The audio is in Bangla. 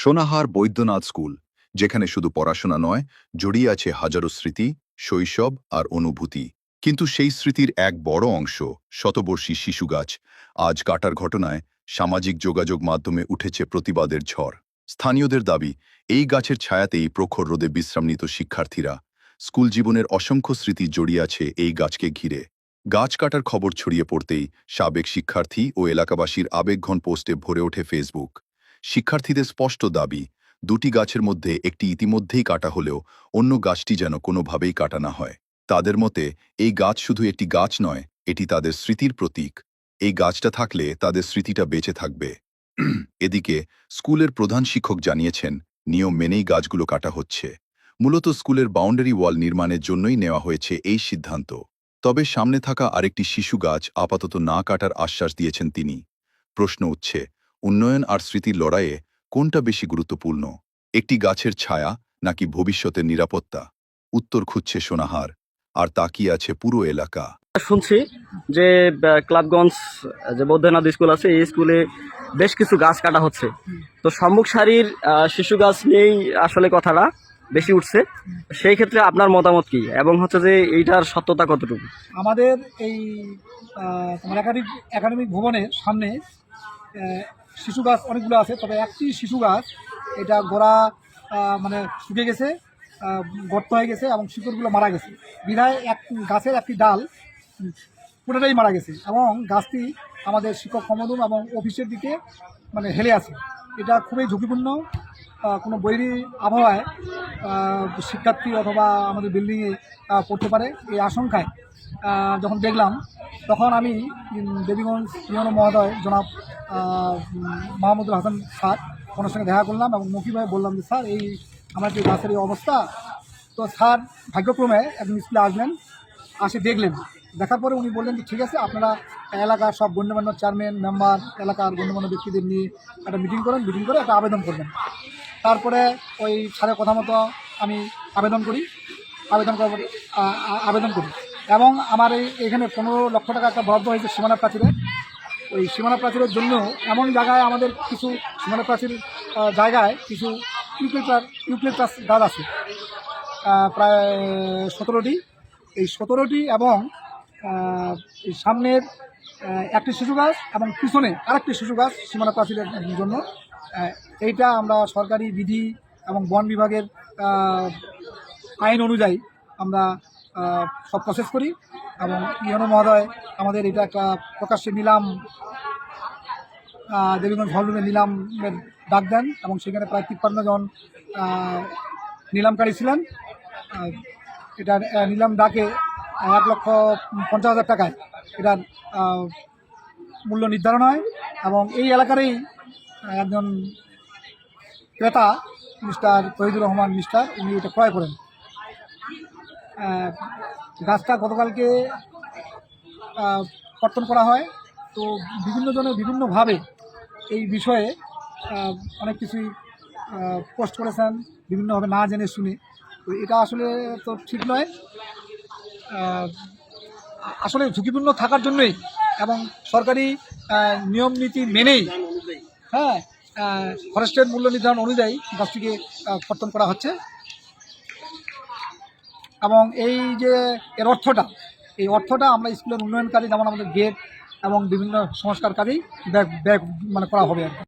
সোনাহার বৈদ্যনাথ স্কুল, যেখানে শুধু পড়াশোনা নয়, জড়িয়ে আছে হাজারো স্মৃতি, শৈশব আর অনুভূতি। কিন্তু সেই স্মৃতির এক বড় অংশ, শতবর্ষী শিশু গাছ, আজ কাটার ঘটনায় সামাজিক যোগাযোগ মাধ্যমে উঠেছে প্রতিবাদের ঝড়। স্থানীয়দের দাবি, এই গাছের ছায়াতেই প্রখর রোদে বিশ্রাম নিত শিক্ষার্থীরা। স্কুল জীবনের অসংখ্য স্মৃতি জড়িয়ে আছে এই গাছকে ঘিরে। গাছ কাটার খবর ছড়িয়ে পড়তেই সাবেক শিক্ষার্থী ও এলাকাবাসীর আবেগঘন পোস্টে ভরে ওঠে ফেসবুক। শিক্ষার্থীদের স্পষ্ট দাবি, দুটি গাছের মধ্যে একটি ইতিমধ্যেই কাটা হলেও অন্য গাছটি যেন কোনোভাবেই কাটা না হয়। তাদের মতে এই গাছ শুধু একটি গাছ নয়, এটি তাদের স্মৃতির প্রতীক। এই গাছটা থাকলে তাদের স্মৃতিটা বেঁচে থাকবে। এদিকে স্কুলের প্রধান শিক্ষক জানিয়েছেন, নিয়ম মেনেই গাছগুলো কাটা হচ্ছে। মূলত স্কুলের বাউন্ডারি ওয়াল নির্মাণের জন্যই নেওয়া হয়েছে এই সিদ্ধান্ত। তবে সামনে থাকা আরেকটি শিশু গাছ আপাতত না কাটার আশ্বাস দিয়েছেন তিনি। প্রশ্ন উঠছে, উন্নয়ন আর স্মৃতির লড়াইয়ে কোনটা বেশি গুরুত্বপূর্ণ, একটি গাছের ছায়া নাকি ভবিষ্যতের নিরাপত্তা? উত্তর খুঁজছে সোনাহার, আর তাকিয়ে আছে পুরো এলাকা। শুনছি যে ক্লাবগঞ্জ যে বৈদ্যনাথ স্কুল আছে, এই স্কুলে বেশ কিছু গাছ কাটা হচ্ছে। তো সম্মুখ সারির শিশু গাছ নিয়েই আসলে কথাটা বেশি উঠছে। সেই ক্ষেত্রে আপনার মতামত কি, এবং হচ্ছে যে এইটার সত্যতা কতটুকু? আমাদের এই তোমার একাডেমিক ভবনের সামনে শিশু গাছ অনেকগুলো আছে, তবে একটি শিশু গাছ এটা গোড়া মানে শুকিয়ে গেছে, গর্ত হয়ে গেছে এবং শিকড়গুলো মারা গেছে। বিধায় এক গাছের একটি ডাল পুরোটাই মারা গেছে এবং গাছটি আমাদের শিক্ষক সমদুম এবং অফিসের দিকে মানে হেলে আছে। এটা খুবই ঝুঁকিপূর্ণ। কোনো বৈরী আবহাওয়ায় শিক্ষার্থী অথবা আমাদের বিল্ডিংয়ে পড়তে পারে, এই আশঙ্কায় যখন দেখলাম তখন আমি দেবীগঞ্জ ইউনো মহোদয় জনাব মাহমুদুল হাসান স্যার ওনার সঙ্গে দেখা করলাম এবং মৌখিকভাবে বললাম যে স্যার এই আমার যে গাছের এই অবস্থা। তো স্যার ভাগ্যক্রমে একদিন স্কুলে আসলেন, আসে দেখলেন, দেখার পরে উনি বললেন যে ঠিক আছে, আপনারা এলাকার সব গণ্যমান্য চেয়ারম্যান মেম্বার এলাকার গণ্যমান্য ব্যক্তিদের নিয়ে একটা মিটিং করেন, মিটিং করে একটা আবেদন করবেন। তারপরে ওই স্যারের কথা মতো আমি আবেদন করি এবং আমার এইখানে 15 লক্ষ টাকা একটা বরাদ্দ হয়েছে সীমানা প্রাচীরে। ওই সীমানা প্রাচীরের জন্য এমন জায়গায় আমাদের কিছু সীমানা প্রাচীর জায়গায় কিছু ইউক্লিপটাস গাছ আছে, প্রায় 17টি। এই 17টি এবং এই সামনের একটি শিশু গাছ এবং পিছনে আরেকটি শিশু গাছ সীমানা প্রাচীরের জন্য। এইটা আমরা সরকারি বিধি এবং বন বিভাগের আইন অনুযায়ী আমরা সব প্রসেস করি এবং ইউনো মহোদয় আমাদের এটা একটা প্রকাশ্যে নিলাম, দেবীগঞ্জ হলরুমে নিলামের ডাক দেন এবং সেখানে প্রায় 53 জন নিলামকারী ছিলেন। এটার নিলাম ডাকে 1,50,000 টাকায় এটার মূল্য নির্ধারণ হয় এবং এই এলাকারই একজন ক্রেতা মিস্টার তহিদুর রহমান মিস্টার উনি এটা ক্রয় করেন। গাছটা গতকালকে কর্তন করা হয়। তো বিভিন্ন জনের বিভিন্নভাবে এই বিষয়ে অনেক কিছুই পোস্ট করেছেন, বিভিন্নভাবে না জেনে শুনে। তো এটা আসলে তো ঠিক নয়, আসলে ঝুঁকিপূর্ণ থাকার জন্যই এবং সরকারি নিয়ম নীতি মেনেই ফরেস্টের মূল্য নির্ধারণ অনুযায়ী গাছটিকে কর্তন করা হচ্ছে। এবং এই যে এর অর্থটা আমরা স্কুলের উন্নয়ন কাজে, যেমন আমাদের গেট এবং বিভিন্ন সংস্কার কাজেই ব্যয় মানে করা হবে আর কি।